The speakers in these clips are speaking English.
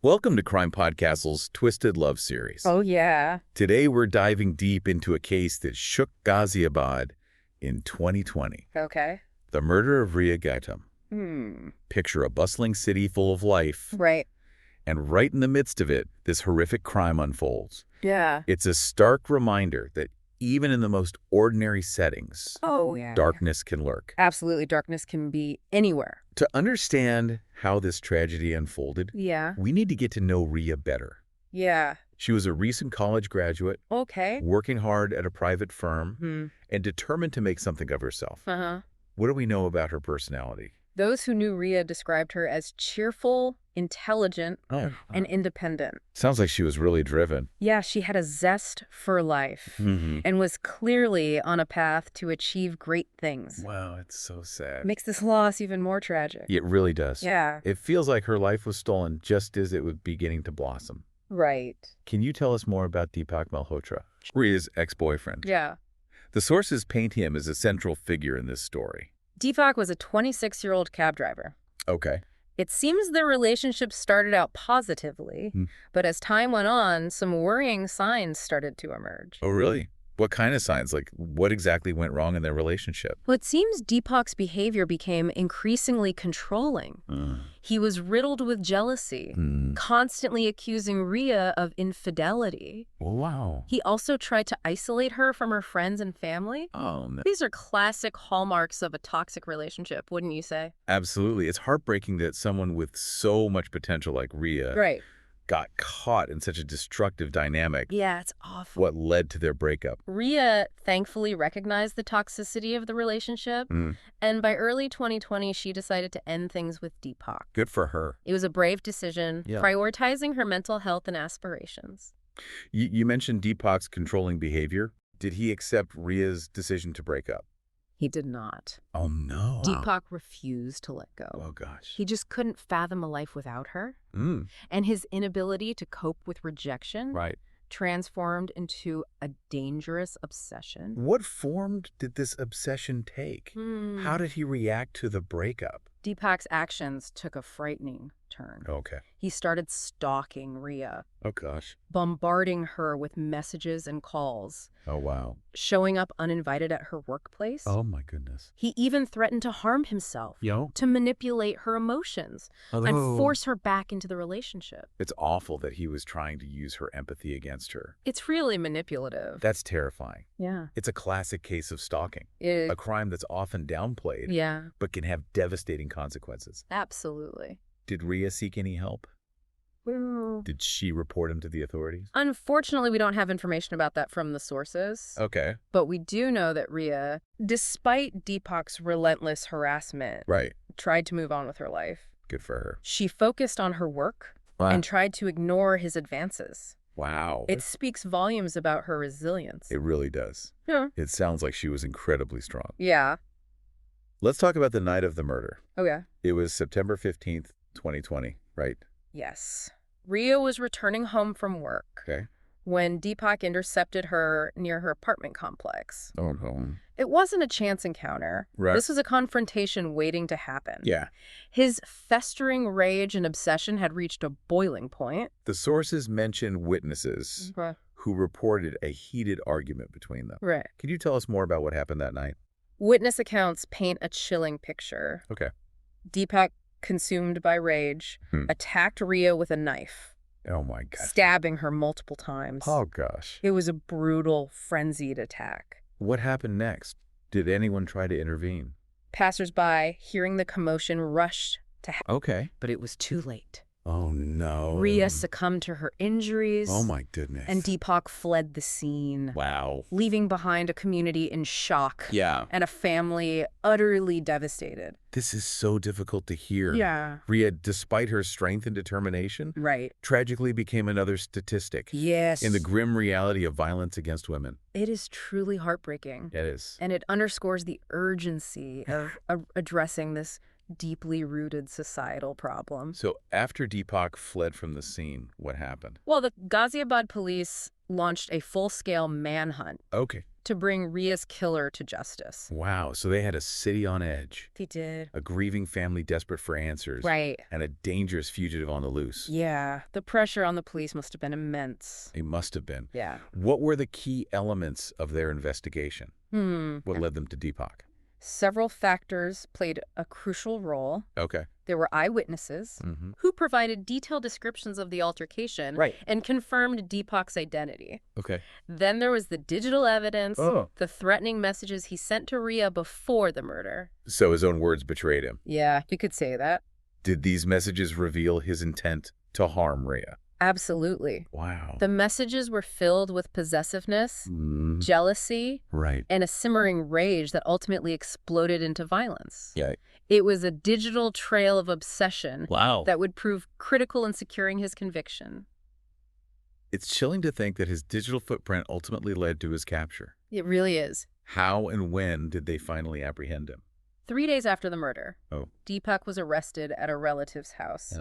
Welcome to CrimePod Castle's Twisted Love series. Oh, yeah. Today we're diving deep into a case that shook Ghaziabad in 2020. Okay. The murder of Riya Gautam. Picture a bustling city full of life. Right. And right in the midst of it, this horrific crime unfolds. Yeah. It's a stark reminder that even in the most ordinary settings, Oh, yeah. darkness can lurk. Absolutely. Darkness can be anywhere. To understand how this tragedy unfolded, Yeah. we need to get to know Riya better. Yeah. She was a recent college graduate, Okay. working hard at a private firm, and determined to make something of herself. Uh-huh. What do we know about her personality? Those who knew Riya described her as cheerful, intelligent, and independent. Sounds like she was really driven. Yeah, she had a zest for life and was clearly on a path to achieve great things. Wow, it's so sad. Makes this loss even more tragic. It really does. Yeah. It feels like her life was stolen just as it was beginning to blossom. Right. Can you tell us more about Deepak Malhotra, Riya's ex-boyfriend? Yeah. The sources paint him as a central figure in this story. Deepak was a 26-year-old cab driver. Okay. It seems their relationship started out positively, but as time went on, some worrying signs started to emerge. Oh, really? What kind of signs? Like, what exactly went wrong in their relationship? Well, it seems Deepak's behavior became increasingly controlling. He was riddled with jealousy, constantly accusing Riya of infidelity. Oh, wow. He also tried to isolate her from her friends and family. Oh, no. These are classic hallmarks of a toxic relationship, wouldn't you say? Absolutely. It's heartbreaking that someone with so much potential like Riya got caught in such a destructive dynamic. Yeah, it's awful. What led to their breakup? Riya thankfully recognized the toxicity of the relationship, and by early 2020, she decided to end things with Deepak. Good for her. It was a brave decision, Yeah. prioritizing her mental health and aspirations. You mentioned Deepak's controlling behavior. Did he accept Riya's decision to break up? He did not. Oh, no. Deepak refused to let go. Oh, gosh. He just couldn't fathom a life without her, and his inability to cope with rejection transformed into a dangerous obsession. What form did this obsession take? How did he react to the breakup? Deepak's actions took a frightening turn. Okay. He started stalking Riya, Oh, gosh. bombarding her with messages and calls, Oh, wow. showing up uninvited at her workplace. Oh, my goodness. He even threatened to harm himself, to manipulate her emotions, and force her back into the relationship. It's awful that he was trying to use her empathy against her. It's really manipulative. That's terrifying. Yeah. It's a classic case of stalking, It, a crime that's often downplayed, yeah, but can have devastating consequences. absolutely. Did Riya seek any help? Well, Did she report him to the authorities? unfortunately, we don't have information about that from the sources. Okay. But we do know that Riya, despite Deepak's relentless harassment, Right. tried to move on with her life. Good for her. She focused on her work and tried to ignore his advances. Wow. It speaks volumes about her resilience. It really does. Yeah. It sounds like she was incredibly strong. Yeah. Let's talk about the night of the murder. Oh, yeah. It was September 15th, 2020, right? Yes. Riya was returning home from work Okay. when Deepak intercepted her near her apartment complex. Oh, no. It wasn't a chance encounter. Right. This was a confrontation waiting to happen. Yeah. His festering rage and obsession had reached a boiling point. The sources mention witnesses who reported a heated argument between them. Right. Can you tell us more about what happened that night? Witness accounts paint a chilling picture. Okay. Deepak, consumed by rage, attacked Riya with a knife, Oh, my God. stabbing her multiple times. Oh, gosh. It was a brutal, frenzied attack. What happened next? Did anyone try to intervene? Passers-by, hearing the commotion, rushed to help, Okay. but it was too late. Oh, no. Riya succumbed to her injuries, Oh, my goodness. and Deepak fled the scene, Wow. leaving behind a community in shock Yeah. and a family utterly devastated. This is so difficult to hear. Yeah. Riya, despite her strength and determination, Right. tragically became another statistic Yes. in the grim reality of violence against women. It is truly heartbreaking. It is. And it underscores the urgency of addressing this deeply rooted societal problem. So after Deepak fled from the scene, what happened? Well, the Ghaziabad police launched a full-scale manhunt to bring Riya's killer to justice. Wow, so they had a city on edge. They did. A grieving family desperate for answers. Right. And a dangerous fugitive on the loose. Yeah, the pressure on the police must have been immense. It must have been. Yeah. What were the key elements of their investigation? What led them to Deepak? Several factors played a crucial role. There were eyewitnesses who provided detailed descriptions of the altercation and confirmed Deepak's identity. Then there was the digital evidence, the threatening messages he sent to Riya before the murder. So his own words betrayed him. Yeah, you could say that. Did these messages reveal his intent to harm Riya? Absolutely. Wow. The messages were filled with possessiveness, jealousy, and a simmering rage that ultimately exploded into violence. Yeah. It was a digital trail of obsession that would prove critical in securing his conviction. It's chilling to think that his digital footprint ultimately led to his capture. It really is. How and when did they finally apprehend him? 3 days after the murder, Deepak was arrested at a relative's house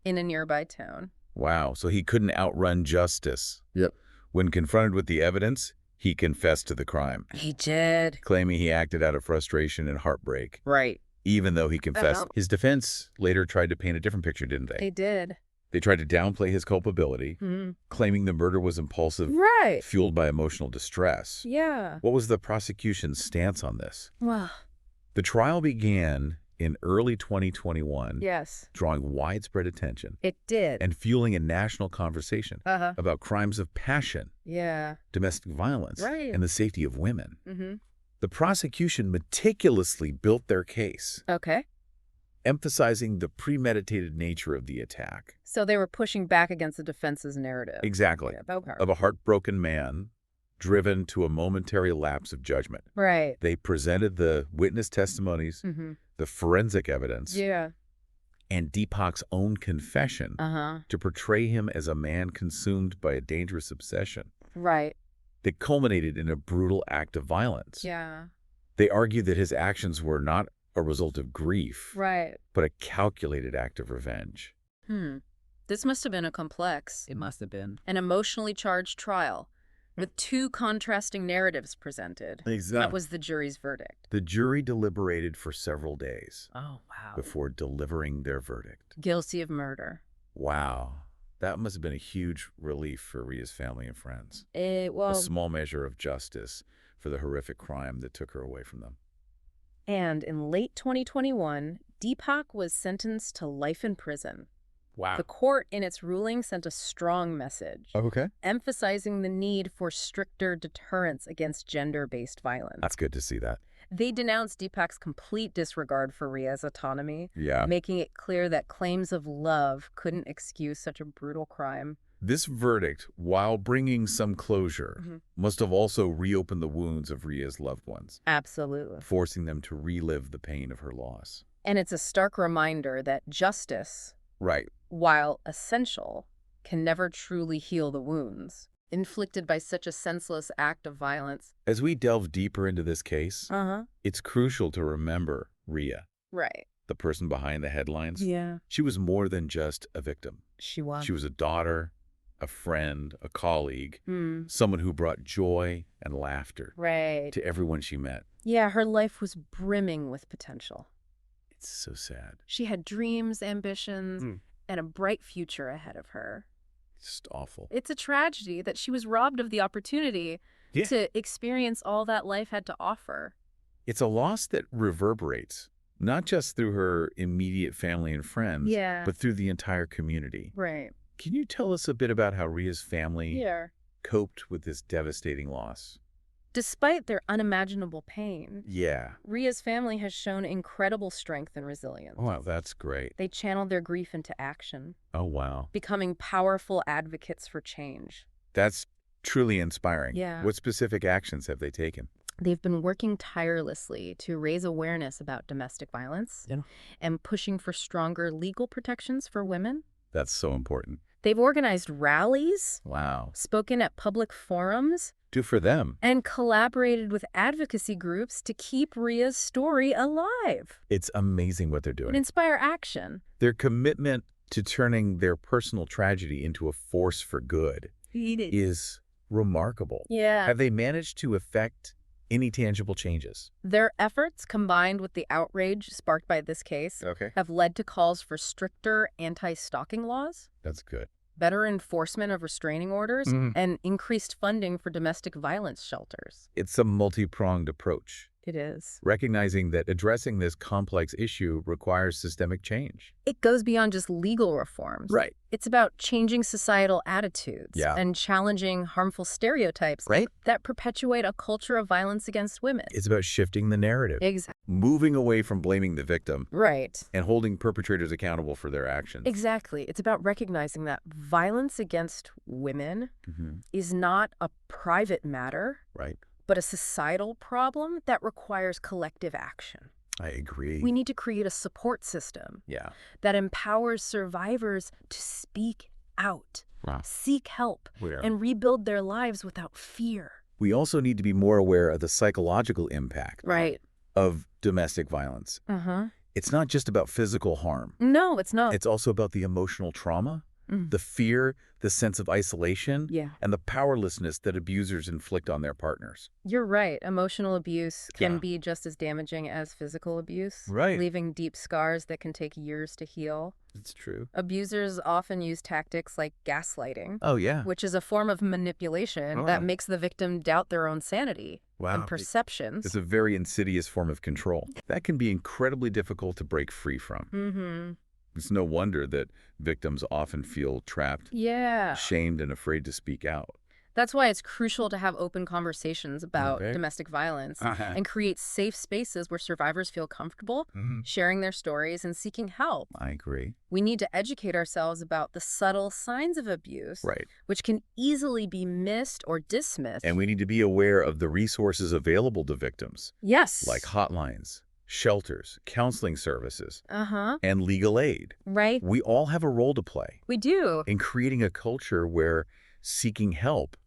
in a nearby town. Wow, so he couldn't outrun justice. When confronted with the evidence, he confessed to the crime. He did. Claiming he acted out of frustration and heartbreak. Even though he confessed. His defense later tried to paint a different picture, didn't they? They did. They tried to downplay his culpability, claiming the murder was impulsive, fueled by emotional distress. Yeah. What was the prosecution's stance on this? Well, the trial began in early 2021, yes, drawing widespread attention. It did. And fueling a national conversation about crimes of passion, domestic violence, and the safety of women. The prosecution meticulously built their case, emphasizing the premeditated nature of the attack. So they were pushing back against the defense's narrative. Exactly. Of a heartbroken man driven to a momentary lapse of judgment. They presented the witness testimonies, the forensic evidence, and Deepak's own confession to portray him as a man consumed by a dangerous obsession. That culminated in a brutal act of violence. They argued that his actions were not a result of grief, but a calculated act of revenge. This must have been a complex. It must have been. An emotionally charged trial with two contrasting narratives presented. That was the jury's verdict. The jury deliberated for several days. Oh, wow. Before delivering their verdict. Guilty of murder. Wow. That must have been a huge relief for Riya's family and friends. A small measure of justice for the horrific crime that took her away from them. And in late 2021, Deepak was sentenced to life in prison. Wow. The court, in its ruling, sent a strong message, emphasizing the need for stricter deterrence against gender-based violence. That's good to see that. They denounced Deepak's complete disregard for Riya's autonomy, Yeah. making it clear that claims of love couldn't excuse such a brutal crime. This verdict, while bringing some closure, must have also reopened the wounds of Riya's loved ones. Absolutely. Forcing them to relive the pain of her loss. And it's a stark reminder that justice, Right. while essential, can never truly heal the wounds inflicted by such a senseless act of violence. As we delve deeper into this case, it's crucial to remember Riya. Right. The person behind the headlines. Yeah. She was more than just a victim. She was. She was a daughter, a friend, a colleague, someone who brought joy and laughter to everyone she met. Yeah, her life was brimming with potential. It's so sad. She had dreams, ambitions, and a bright future ahead of her. Just awful. It's a tragedy that she was robbed of the opportunity to experience all that life had to offer. It's a loss that reverberates, not just through her immediate family and friends, but through the entire community. Right. Can you tell us a bit about how Riya's family coped with this devastating loss? Despite their unimaginable pain, Yeah. Riya's family has shown incredible strength and resilience. Oh, wow, that's great. They channeled their grief into action, Oh, wow. becoming powerful advocates for change. That's truly inspiring. Yeah. What specific actions have they taken? They've been working tirelessly to raise awareness about domestic violence and pushing for stronger legal protections for women. That's so important. They've organized rallies, Wow. spoken at public forums Good for them. And collaborated with advocacy groups to keep Riya's story alive. It's amazing what they're doing. And inspire action. Their commitment to turning their personal tragedy into a force for good is remarkable. Yeah. Have they managed to effect any tangible changes? Their efforts, combined with the outrage sparked by this case, have led to calls for stricter anti-stalking laws. That's good. Better enforcement of restraining orders, and increased funding for domestic violence shelters. It's a multi-pronged approach. It is. Recognizing that addressing this complex issue requires systemic change. It goes beyond just legal reforms. Right. It's about changing societal attitudes and challenging harmful stereotypes that perpetuate a culture of violence against women. It's about shifting the narrative. Exactly. Moving away from blaming the victim. Right. And holding perpetrators accountable for their actions. Exactly. It's about recognizing that violence against women is not a private matter. Right. But a societal problem that requires collective action. I agree. We need to create a support system that empowers survivors to speak out, seek help, and rebuild their lives without fear. We also need to be more aware of the psychological impact of domestic violence. It's not just about physical harm. No, it's not. It's also about the emotional trauma, the fear, the sense of isolation, and the powerlessness that abusers inflict on their partners. You're right. Emotional abuse can be just as damaging as physical abuse, leaving deep scars that can take years to heal. It's true. Abusers often use tactics like gaslighting, which is a form of manipulation that makes the victim doubt their own sanity and perceptions. It's a very insidious form of control that can be incredibly difficult to break free from. It's no wonder that victims often feel trapped, shamed, and afraid to speak out. That's why it's crucial to have open conversations about domestic violence and create safe spaces where survivors feel comfortable sharing their stories and seeking help. I agree. We need to educate ourselves about the subtle signs of abuse, which can easily be missed or dismissed. And we need to be aware of the resources available to victims. Yes. Like hotlines, shelters, counseling services, and legal aid. Right. We all have a role to play. We do. In creating a culture where seeking help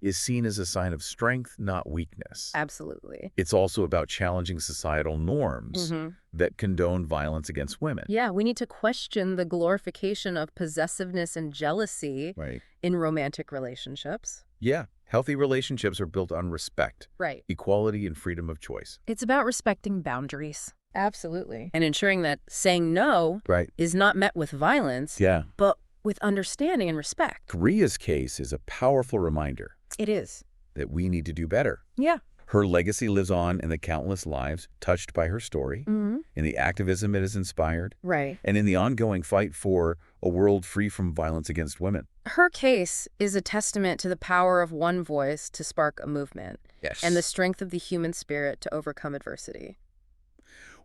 is seen as a sign of strength, not weakness. Absolutely. It's also about challenging societal norms that condone violence against women. Yeah, we need to question the glorification of possessiveness and jealousy in romantic relationships. Yeah. Healthy relationships are built on respect, equality, and freedom of choice. It's about respecting boundaries. Absolutely. And ensuring that saying no is not met with violence, but with understanding and respect. Riya's case is a powerful reminder. It is. That we need to do better. Yeah. Her legacy lives on in the countless lives touched by her story, in the activism it has inspired, and in the ongoing fight for a world free from violence against women. Her case is a testament to the power of one voice to spark a movement, and the strength of the human spirit to overcome adversity.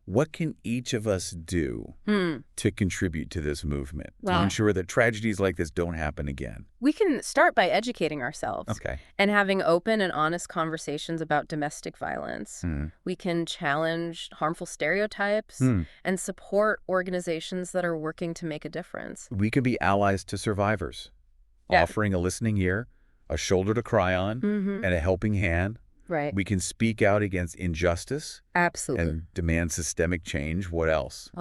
What can each of us do to contribute to this movement, to ensure that tragedies like this don't happen again? We can start by educating ourselves and having open and honest conversations about domestic violence. We can challenge harmful stereotypes and support organizations that are working to make a difference. We can be allies to survivors, offering a listening ear, a shoulder to cry on, and a helping hand. We can speak out against injustice. Absolutely. And demand systemic change. What else?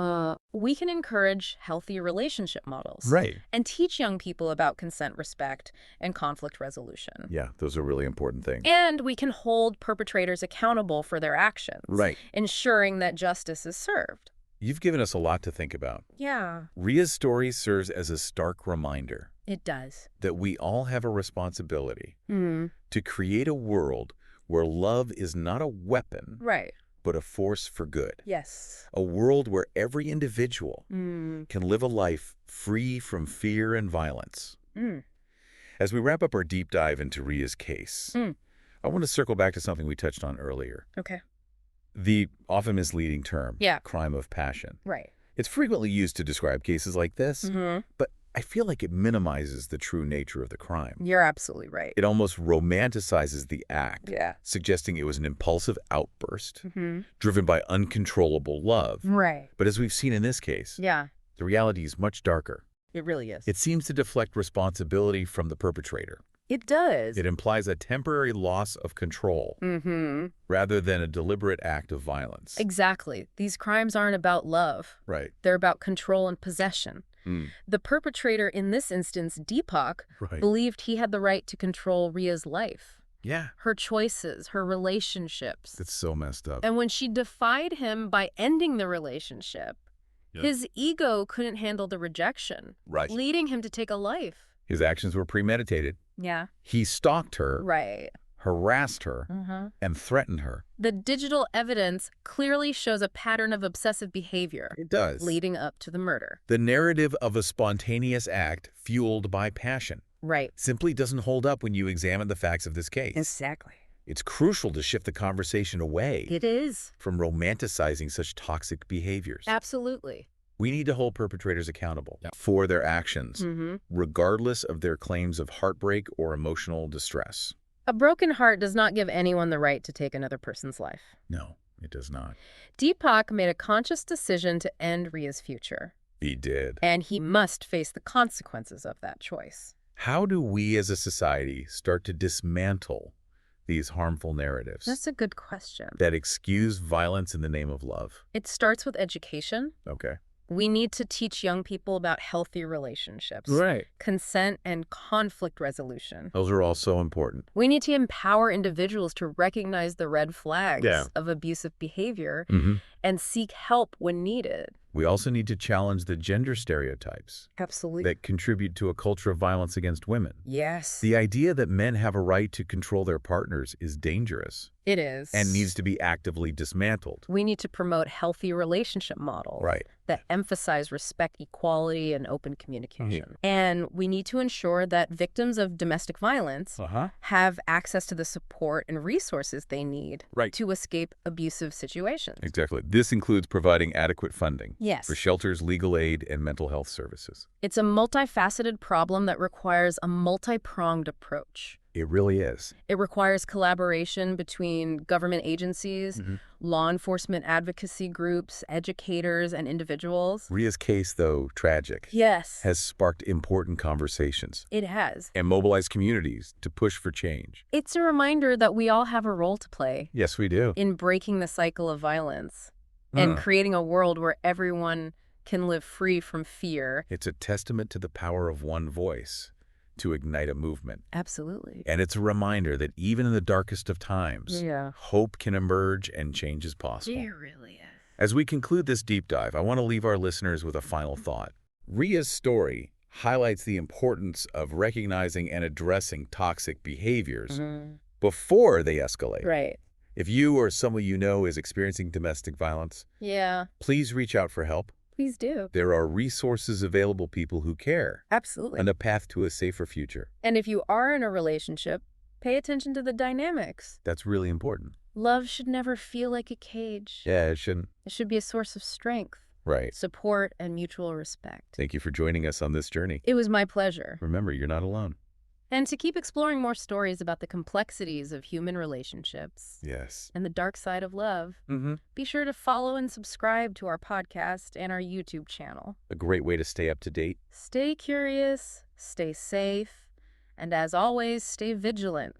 We can encourage healthy relationship models. And teach young people about consent, respect, and conflict resolution. Yeah, those are really important things. And we can hold perpetrators accountable for their actions. Ensuring that justice is served. You've given us a lot to think about. Yeah. Riya's story serves as a stark reminder. It does. That we all have a responsibility to create a world where love is not a weapon, but a force for good. Yes. A world where every individual can live a life free from fear and violence. As we wrap up our deep dive into Riya's case, I want to circle back to something we touched on earlier. The often misleading term, crime of passion. It's frequently used to describe cases like this, but I feel like it minimizes the true nature of the crime. You're absolutely right. It almost romanticizes the act, suggesting it was an impulsive outburst driven by uncontrollable love. But as we've seen in this case, the reality is much darker. It really is. It seems to deflect responsibility from the perpetrator. It does. It implies a temporary loss of control rather than a deliberate act of violence. Exactly. These crimes aren't about love. Right. They're about control and possession. The perpetrator in this instance, Deepak, believed he had the right to control Riya's life. Yeah. Her choices, her relationships. That's so messed up. And when she defied him by ending the relationship, his ego couldn't handle the rejection, leading him to take a life. His actions were premeditated. Yeah. He stalked her, harassed her, and threatened her. The digital evidence clearly shows a pattern of obsessive behavior. It does. Leading up to the murder. The narrative of a spontaneous act fueled by passion simply doesn't hold up when you examine the facts of this case. Exactly. It's crucial to shift the conversation away. It is. From romanticizing such toxic behaviors. Absolutely. We need to hold perpetrators accountable for their actions, regardless of their claims of heartbreak or emotional distress. A broken heart does not give anyone the right to take another person's life. No, it does not. Deepak made a conscious decision to end Riya's future. He did. And he must face the consequences of that choice. How do we as a society start to dismantle these harmful narratives? That's a good question. That excuse violence in the name of love. It starts with education. Okay. We need to teach young people about healthy relationships, consent, and conflict resolution. Those are all so important. We need to empower individuals to recognize the red flags of abusive behavior and seek help when needed. We also need to challenge the gender stereotypes that contribute to a culture of violence against women. Yes. The idea that men have a right to control their partners is dangerous. It is. And needs to be actively dismantled. We need to promote healthy relationship models that emphasize respect, equality, and open communication. And we need to ensure that victims of domestic violence have access to the support and resources they need to escape abusive situations. Exactly. This includes providing adequate funding for Yes. shelters, legal aid, and mental health services. It's a multifaceted problem that requires a multi-pronged approach. It really is. It requires collaboration between government agencies, law enforcement advocacy groups, educators, and individuals. Riya's case, though tragic, Yes, has sparked important conversations it has. and mobilized communities to push for change. It's a reminder that we all have a role to play Yes, we do. in breaking the cycle of violence and creating a world where everyone can live free from fear. It's a testament to the power of one voice to ignite a movement. Absolutely. And it's a reminder that even in the darkest of times, hope can emerge and change is possible. It really is. As we conclude this deep dive, I want to leave our listeners with a final thought. Riya's story highlights the importance of recognizing and addressing toxic behaviors before they escalate. Right. If you or someone you know is experiencing domestic violence, please reach out for help. Please do. There are resources available, people who care, Absolutely. and a path to a safer future. And if you are in a relationship, pay attention to the dynamics. That's really important. Love should never feel like a cage. Yeah, it shouldn't. It should be a source of strength, Right. support, and mutual respect. Thank you for joining us on this journey. It was my pleasure. Remember, you're not alone. And to keep exploring more stories about the complexities of human relationships and the dark side of love, be sure to follow and subscribe to our podcast and our YouTube channel. A great way to stay up to date. Stay curious, stay safe, and as always, stay vigilant.